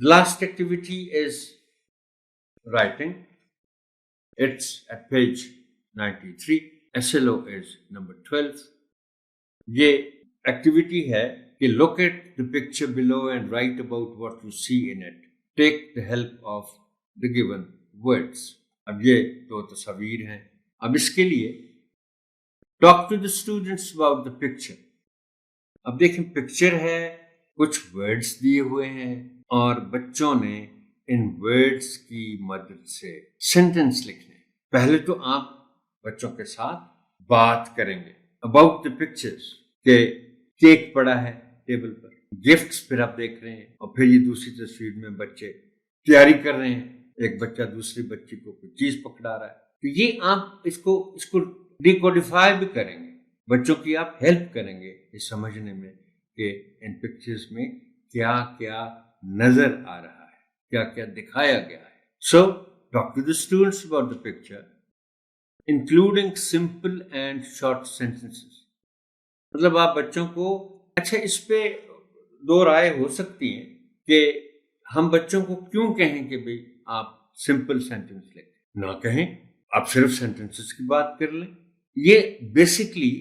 The last activity is writing. It's at page 93. SLO is number 12. یہ activity ہے کہ look at the picture below and write about what you see in it. Take the help of the given words. اب یہ دو تصاویر ہیں. اب اس کے لیے talk to the students about the picture. اب دیکھیں پکچر ہے, کچھ words دیے ہوئے ہیں اور بچوں نے ان words کی مدد سے sentence لکھنے. پہلے تو آپ بچوں کے ساتھ بات کریں گے about the pictures, کہ کیک پڑا ہے ٹیبل پر, گفٹس پھر آپ دیکھ رہے ہیں, اور پھر یہ دوسری تصویر میں بچے تیاری کر رہے ہیں, ایک بچہ دوسری بچی کو کوئی چیز پکڑا رہا ہے. تو یہ آپ اس کو ڈیکوڈیفائی بھی کریں گے, بچوں کی آپ ہیلپ کریں گے یہ سمجھنے میں کہ ان پکچرز میں کیا کیا نظر آ رہا ہے, کیا کیا دکھایا گیا ہے. So talk to the students about the picture including simple and short sentences. مطلب آپ بچوں کو, اچھا اس پہ دو رائے ہو سکتی ہیں کہ ہم بچوں کو کیوں کہیں کہ بھئی آپ سمپل سینٹنس لکھیں, نہ کہیں آپ صرف سینٹنسز کی بات کر لیں. یہ بیسکلی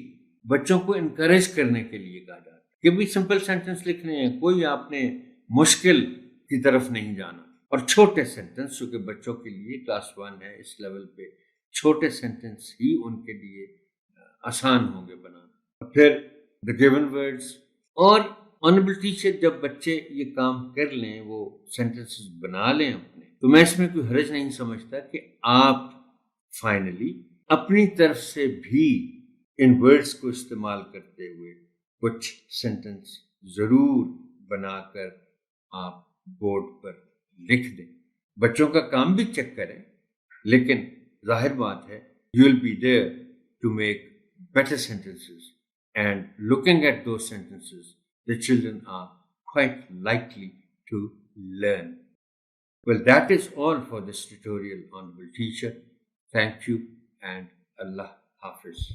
بچوں کو انکریج کرنے کے لیے کہا جاتا ہے کہ بھئی سمپل سینٹنس لکھنے ہیں, کوئی آپ نے مشکل کی طرف نہیں جانا. اور چھوٹے سینٹنس, چونکہ بچوں کے لیے کلاس 1 ہے, اس لیول پہ چھوٹے سینٹنس ہی ان کے لیے آسان ہوں گے بنانا. پھر the given words, اور آنریبل ٹیچر جب بچے یہ کام کر لیں, وہ سینٹنسز بنا لیں اپنے, تو میں اس میں کوئی حرج نہیں سمجھتا کہ آپ فائنلی اپنی طرف سے بھی ان ورڈز کو استعمال کرتے ہوئے کچھ سینٹنس ضرور بنا کر آپ بورڈ پر لکھ دیں. بچوں کا کام بھی چیک کریں, لیکن ظاہر بات ہے you will be there to make better sentences, and looking at those sentences the children are quite likely to learn. Well, that is all for this tutorial, Honorable Teacher. Thank you and Allah Hafiz.